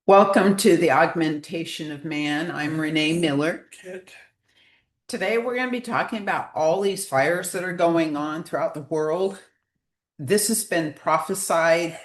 Welcome to the Augmentation of Man. I'm Renee Miller. Today we're going to be talking about all these fires that are going on throughout the world. This has been prophesied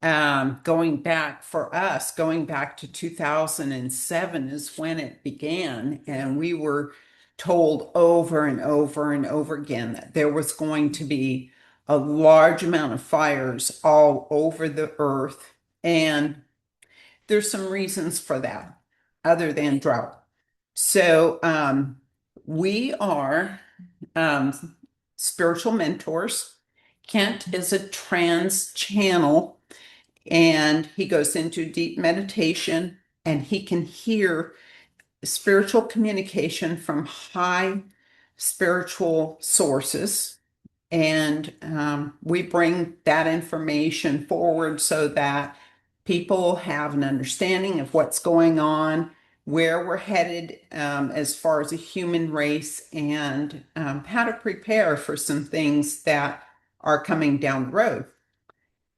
going back to 2007 is when it began. And we were told over and over and over again that there was going to be a large amount of fires all over the earth. And there's some reasons for that other than drought. So we are spiritual mentors. Kent is a trans channel and he goes into deep meditation and he can hear spiritual communication from high spiritual sources. And we bring that information forward so that people have an understanding of what's going on, where we're headed as far as a human race, and how to prepare for some things that are coming down the road.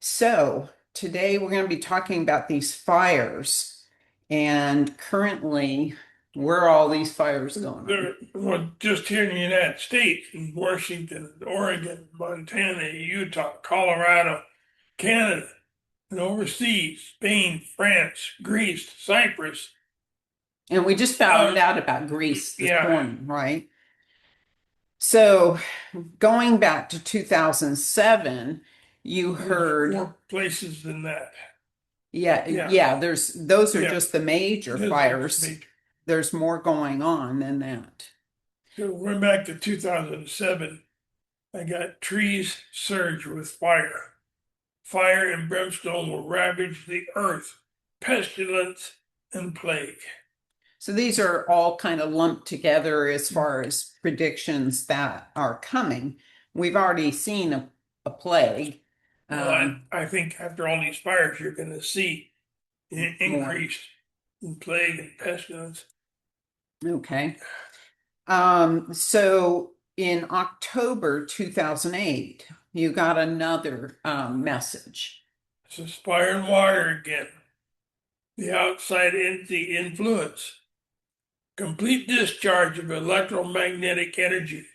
So today we're going to be talking about these fires, and currently, where are all these fires going on? Just here in the United States, in Washington, Oregon, Montana, Utah, Colorado, Canada, and overseas, Spain, France, Greece, Cyprus. And we just found out about Greece this Yeah. morning, right? So going back to 2007, you heard More places than that. yeah, those are Yeah. just the major Those are fires. major. There's more going on than that. So went back to 2007. I got trees surged with fire. Fire and brimstone will ravage the earth, pestilence and plague. So these are all kind of lumped together as far as predictions that are coming. We've already seen a plague. Well, I think after all these fires, you're going to see an increase in plague and pestilence. Okay. So in October 2008, you got another message. It's just fire and water again. The outside entity influence. Complete discharge of electromagnetic energy.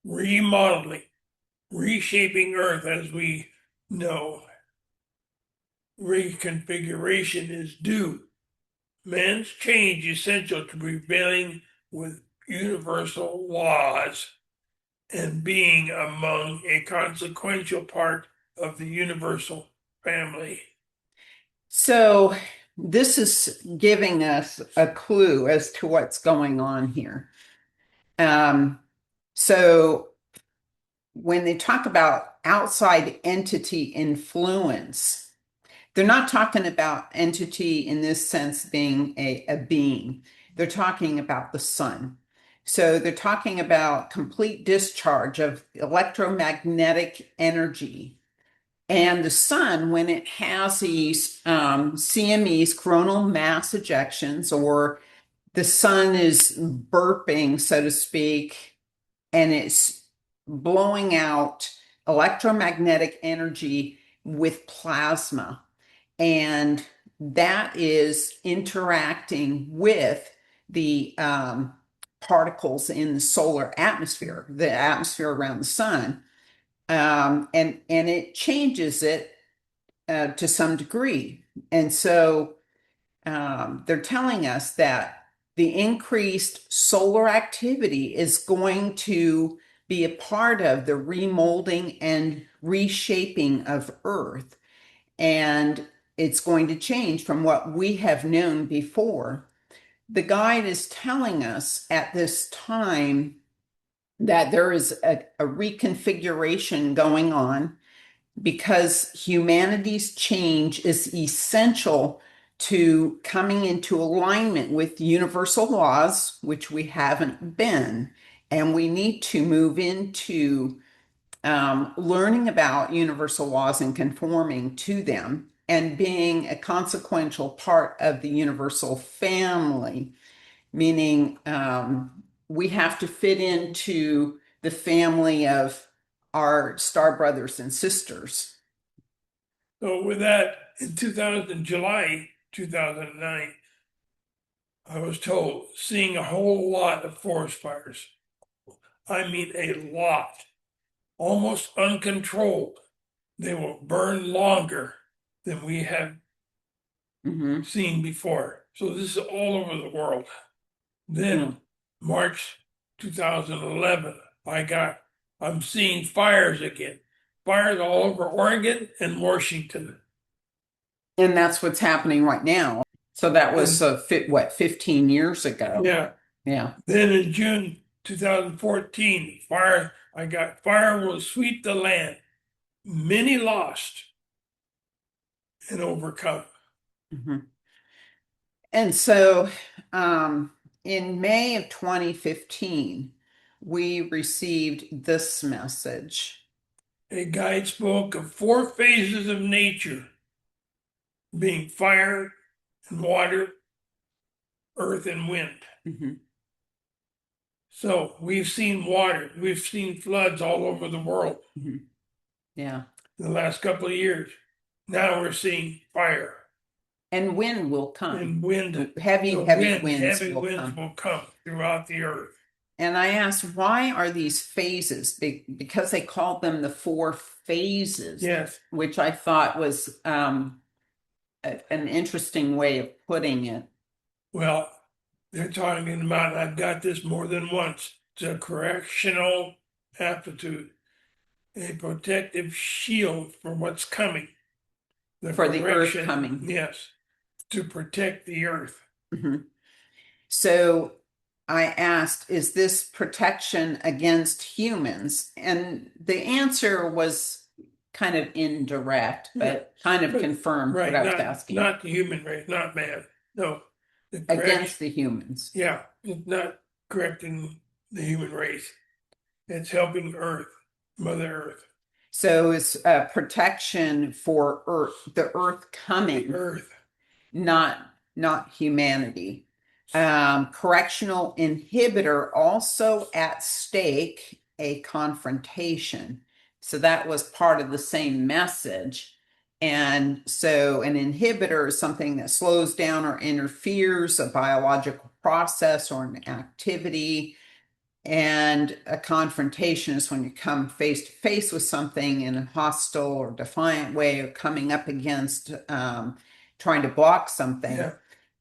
Remodeling. Reshaping Earth as we know. Reconfiguration is due. Man's change essential to prevailing with universal laws and being among a consequential part of the universal family. So this is giving us a clue as to what's going on here. So when they talk about outside entity influence, they're not talking about entity in this sense being a being. They're talking about the sun. So they're talking about complete discharge of electromagnetic energy. And the sun, when it has these CMEs, coronal mass ejections, or the sun is burping, so to speak, and it's blowing out electromagnetic energy with plasma. And that is interacting with the particles in the solar atmosphere, the atmosphere around the sun. And it changes it to some degree. And so they're telling us that the increased solar activity is going to be a part of the remolding and reshaping of Earth. And it's going to change from what we have known before. The guide is telling us at this time that there is a reconfiguration going on because humanity's change is essential to coming into alignment with universal laws, which we haven't been. And we need to move into learning about universal laws and conforming to them and being a consequential part of the universal family, meaning we have to fit into the family of our star brothers and sisters. So with that, in July 2009, I was told seeing a whole lot of forest fires. I mean, a lot, almost uncontrolled. They will burn longer than we have Hmm. seen before. So this is all over the world. Then March 2011, I'm seeing fires again. Fires all over Oregon and Washington. And that's what's happening right now. So that was what, 15 years ago? Yeah. Yeah. Then in June 2014, fire will sweep the land. Many lost and overcome. Hmm. And so in May of 2015, we received this message. A guide spoke of 4 phases of nature being fire and water, earth and wind. Hmm. So we've seen water, we've seen floods all over the world. Hmm. Yeah. In the last couple of years. Now we're seeing fire. And wind will come. And wind, heavy winds will come throughout the earth. And I asked, why are these phases? Because they called them the 4 phases. Yes. Which I thought was an interesting way of putting it. Well, they're talking about, I've got this more than once, it's a correctional aptitude, a protective shield for what's coming. For the earth coming. Yes, to protect the earth. Mm-hmm. So I asked, is this protection against humans? And the answer was kind of indirect, but kind of confirmed what I was asking. Not the human race, not man. No. Against the humans. Yeah, it's not correcting the human race. It's helping Earth, Mother Earth. So it's protection for Earth, the Earth coming. The Earth. Not humanity. Correctional inhibitor also at stake, a confrontation. So that was part of the same message. And so an inhibitor is something that slows down or interferes a biological process or an activity. And a confrontation is when you come face to face with something in a hostile or defiant way, or coming up against trying to block something. Yeah.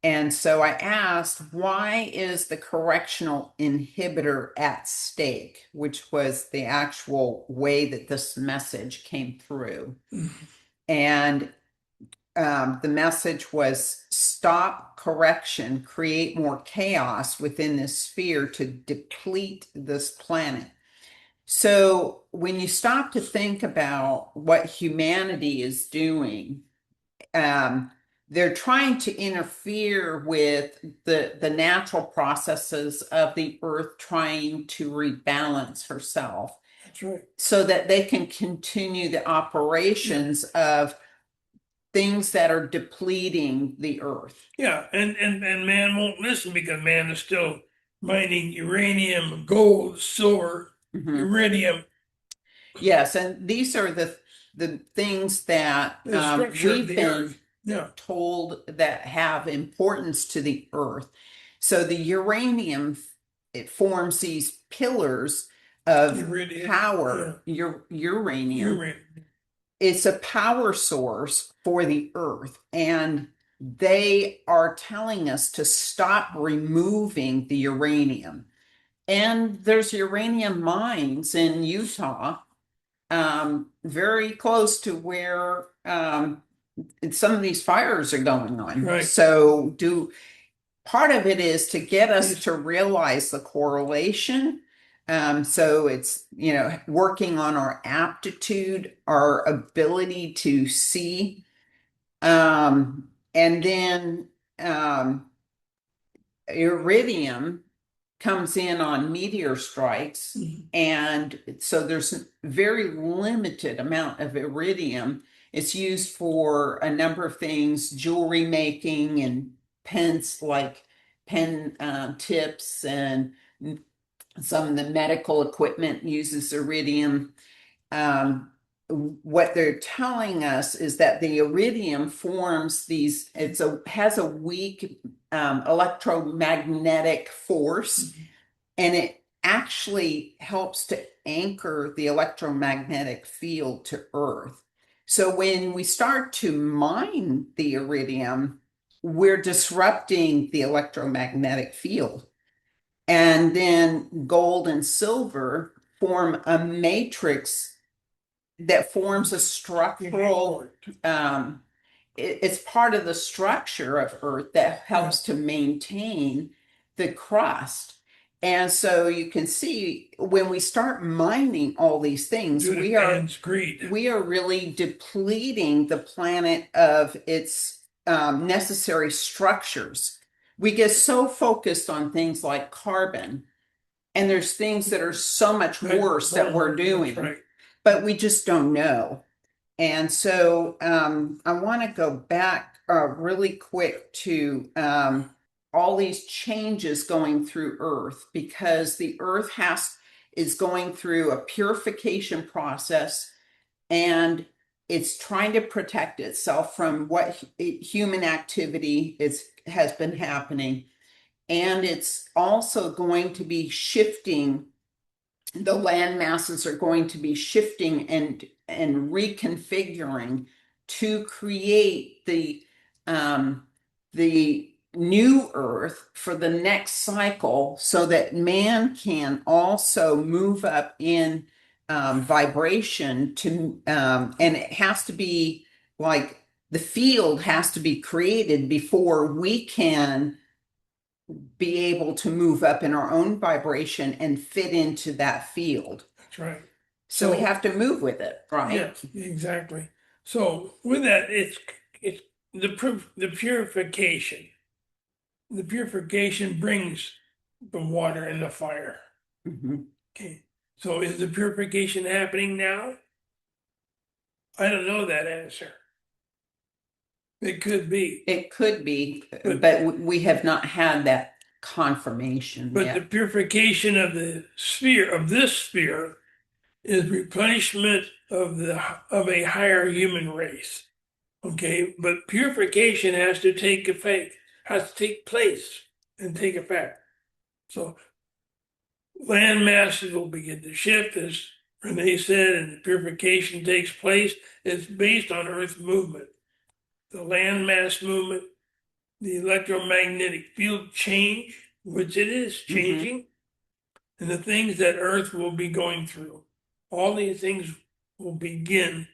And so I asked, why is the correctional inhibitor at stake, which was the actual way that this message came through. Mm-hmm. And the message was, stop correction, create more chaos within this sphere to deplete this planet. So when you stop to think about what humanity is doing, they're trying to interfere with the natural processes of the earth trying to rebalance herself. That's right. So that they can continue the operations of things that are depleting the earth. Yeah, and man won't listen because man is still mining uranium, gold, silver, iridium. Yes, and these are the things that we've been told that have importance to the earth. So the uranium, it forms these pillars of power. Uranium. It's a power source for the earth, and they are telling us to stop removing the uranium. And there's uranium mines in Utah, very close to where some of these fires are going on. Right. So part of it is to get us to realize the correlation. So it's, working on our aptitude, our ability to see. And then iridium comes in on meteor strikes. And so there's a very limited amount of iridium. It's used for a number of things, jewelry making and pens, like pen tips, and some of the medical equipment uses iridium. what they're telling us is that the iridium forms these, has a weak electromagnetic force, and it actually helps to anchor the electromagnetic field to Earth. So when we start to mine the iridium, we're disrupting the electromagnetic field. And then gold and silver form a matrix that forms a structural, it's part of the structure of Earth that helps to maintain the crust. And so you can see when we start mining all these things, we are really depleting the planet of its necessary structures. We get so focused on things like carbon, and there's things that are so much worse that we're doing, but we just don't know. And so I want to go back really quick to all these changes going through Earth, because the Earth is going through a purification process, and it's trying to protect itself from what human activity has been happening. And it's also going to be shifting. The land masses are going to be shifting and reconfiguring to create the new Earth for the next cycle, so that man can also move up in vibration to and it has to be like the field has to be created before we can be able to move up in our own vibration and fit into that field. That's right. So we have to move with it, right? Yes, exactly. So with that, it's the purification. The purification brings the water and the fire. Okay. So is the purification happening now? I don't know that answer. It could be. It could be, but we have not had that confirmation But yet. the purification of the sphere, of this sphere, is replenishment of a higher human race. Okay, but purification has to take effect, has to take place and take effect. So land masses will begin to shift, as Renee said, and the purification takes place. It's based on Earth movement, the land mass movement, the electromagnetic field change, which it is changing, and the things that Earth will be going through. All these things will begin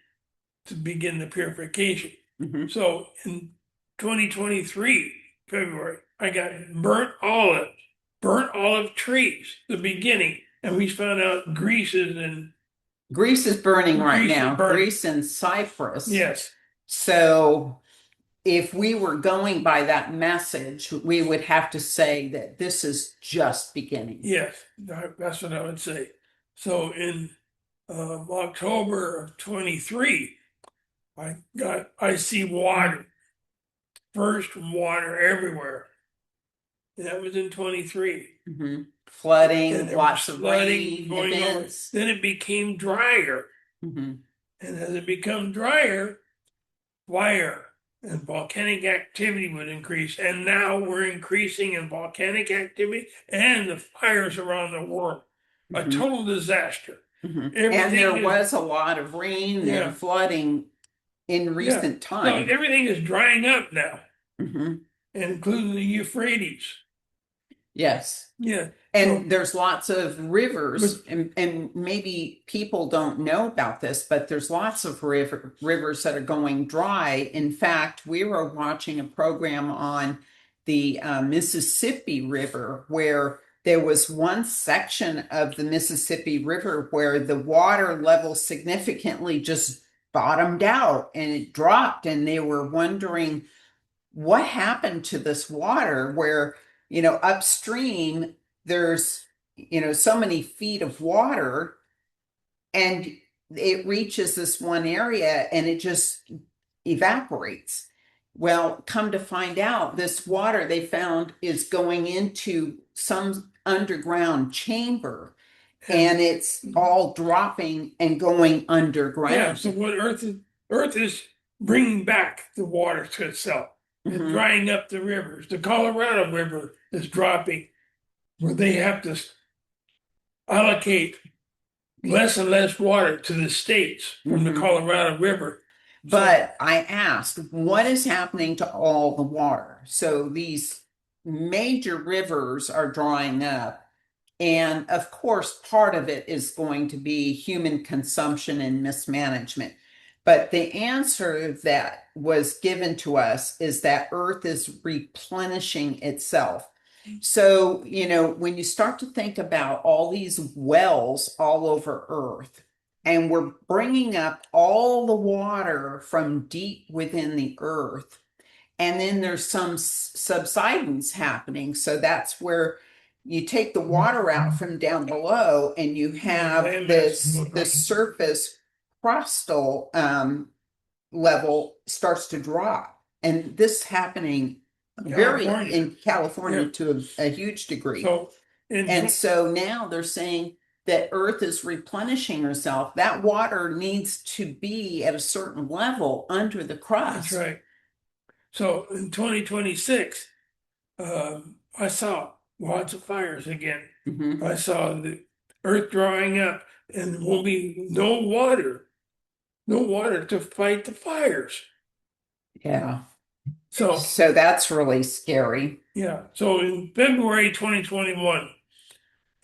the purification. So in 2023, February, I got burnt olive trees, the beginning. And we found out Greece is burning right now. Greece and Cyprus. Yes. So if we were going by that message, we would have to say that this is just beginning. Yes, that's what I would say. So in October of 23, I see water, first water everywhere. And that was in 23. Flooding, lots of rain events. Then it became drier. And as it became drier, fire and volcanic activity would increase. And now we're increasing in volcanic activity and the fires around the world. A total disaster. And there was a lot of rain and flooding in recent times. So everything is drying up now, including the Euphrates. Yes. Yeah. And there's lots of rivers, and maybe people don't know about this, but there's lots of rivers that are going dry. In fact, we were watching a program on the Mississippi River, where there was one section of the Mississippi River where the water level significantly just bottomed out and it dropped, and they were wondering what happened to this water where, upstream there's, so many feet of water, and it reaches this one area and it just evaporates. Well, come to find out, this water they found is going into some underground chamber, and it's all dropping and going underground. Yeah, so what Earth is bringing back the water to itself and drying up the rivers. The Colorado River is dropping, where they have to allocate less and less water to the states from the Colorado River. But I asked, what is happening to all the water? So these major rivers are drying up. And of course, part of it is going to be human consumption and mismanagement. But the answer that was given to us is that Earth is replenishing itself. So, when you start to think about all these wells all over Earth, and we're bringing up all the water from deep within the Earth, and then there's some subsidence happening. So that's where you take the water out from down below, and you have this surface crustal level starts to drop, and this happening in California to a huge degree. So now they're saying that Earth is replenishing herself. That water needs to be at a certain level under the crust. That's right. So in 2026, I saw lots of fires again. I saw the Earth drying up, and there will be no water to fight the fires. Yeah. So that's really scary. Yeah. So in February 2021,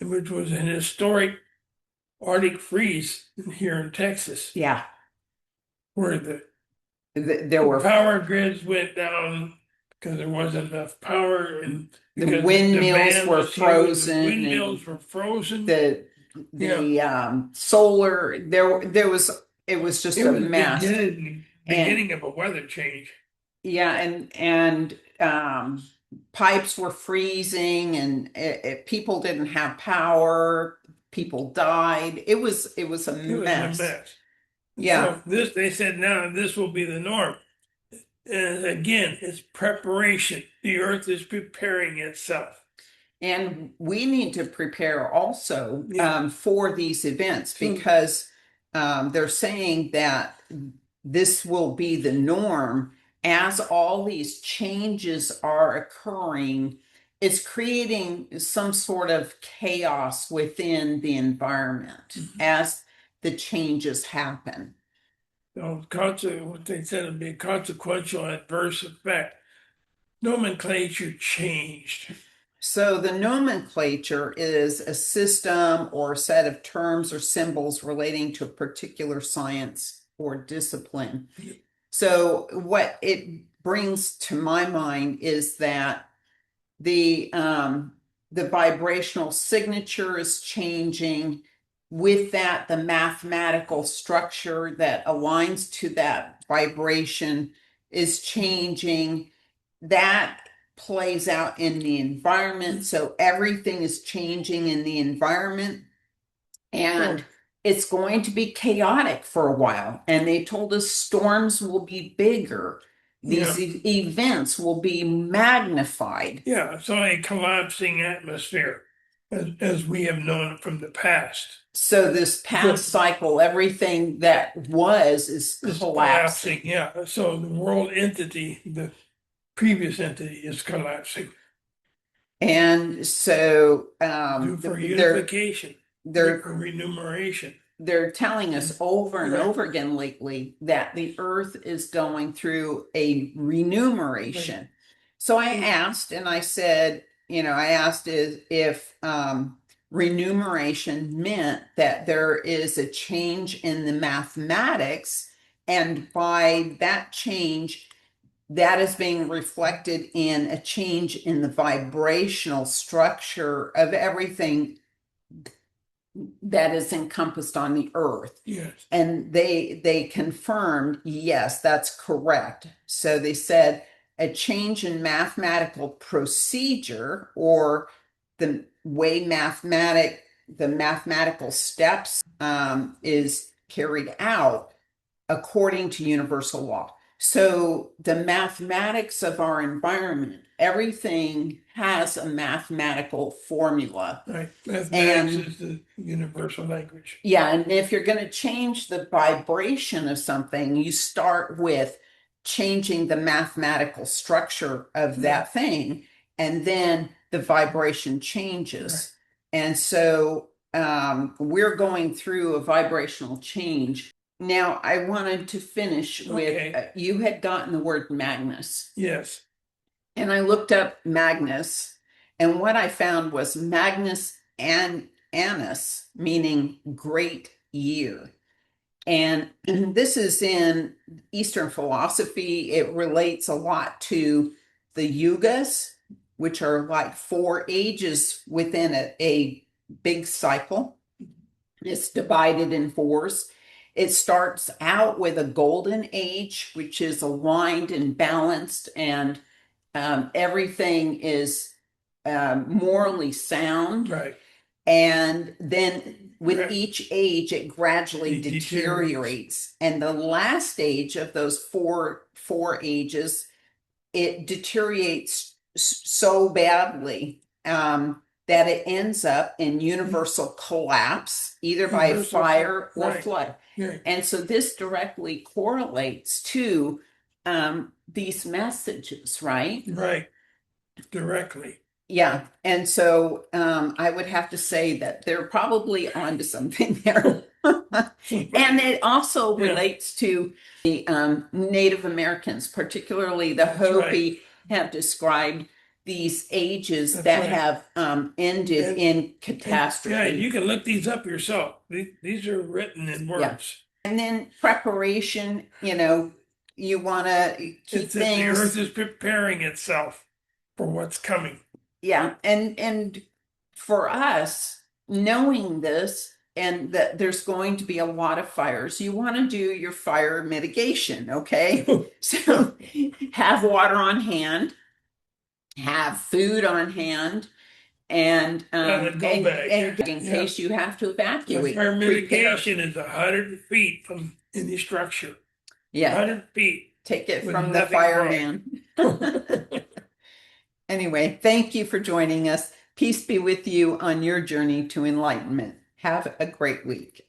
which was an historic Arctic freeze here in Texas. Yeah. Where there were power grids went down because there wasn't enough power, and the windmills were frozen. Windmills were frozen. The solar it was just a mess. Beginning of a weather change. Yeah, and pipes were freezing, and people didn't have power. People died. It was a mess. It was a mess. Yeah. So they said now this will be the norm. And again, it's preparation. The Earth is preparing itself. And we need to prepare also for these events, because they're saying that this will be the norm as all these changes are occurring. It's creating some sort of chaos within the environment as the changes happen. So, what they said would be a consequential adverse effect. Nomenclature changed. So the nomenclature is a system or a set of terms or symbols relating to a particular science or discipline. So what it brings to my mind is that the vibrational signature is changing. With that, the mathematical structure that aligns to that vibration is changing. That plays out in the environment. So everything is changing in the environment, and it's going to be chaotic for a while. And they told us storms will be bigger. These events will be magnified. Yeah, so a collapsing atmosphere, as we have known it from the past. So this past cycle, everything that is collapsing. Yeah, so the world entity, the previous entity, is collapsing. And so for unification, for renumeration. They're telling us over and over again lately that the Earth is going through a renumeration. So I asked, and I said, I asked if renumeration meant that there is a change in the mathematics, and by that change, that is being reflected in a change in the vibrational structure of everything that is encompassed on the Earth. Yes. And they confirmed, yes, that's correct. So they said a change in mathematical procedure, or the way the mathematical steps is carried out according to universal law. So the mathematics of our environment, everything has a mathematical formula. Right. Mathematics And is the universal language. yeah, and if you're going to change the vibration of something, you start with changing the mathematical structure of that thing, and then the vibration changes. And so we're going through a vibrational change. Now, I wanted to finish with Okay. you had gotten the word Magnus, Yes. and I looked up Magnus, and what I found was Magnus and Annus, meaning great year. And this is in Eastern philosophy. It relates a lot to the yugas, which are like 4 ages within a big cycle. It's divided in fours. It starts out with a golden age, which is aligned and balanced, and everything is morally sound. Right. And then with Right. each age, it gradually It deteriorates. And the last age of those four ages, it deteriorates so badly that it ends up in universal collapse, either by Universal fire or right. flood. Yeah. And so this directly correlates to these messages, right? Right. Directly. Yeah. And so I would have to say that they're probably onto something there. And it also Yeah. relates to the Native Americans, particularly the That's Hopi, right. have described these ages That's that right. have ended And- in catastrophe. Yeah, you can look these up yourself. These are written in words. And then preparation, you want to keep It's that the things. earth is preparing itself for what's coming. Yeah, and for us, knowing this and that there's going to be a lot of fires, you want to do your fire mitigation, okay? So have water on hand, have food on hand, and a go bag. and in Yeah. case you have to The evacuate. fire prepare. mitigation is 100 feet from any structure. Yeah, 100 feet. take it with from the nothing fireman. Anyway, thank you for joining us. Peace be with you on your journey to enlightenment. Have a great week.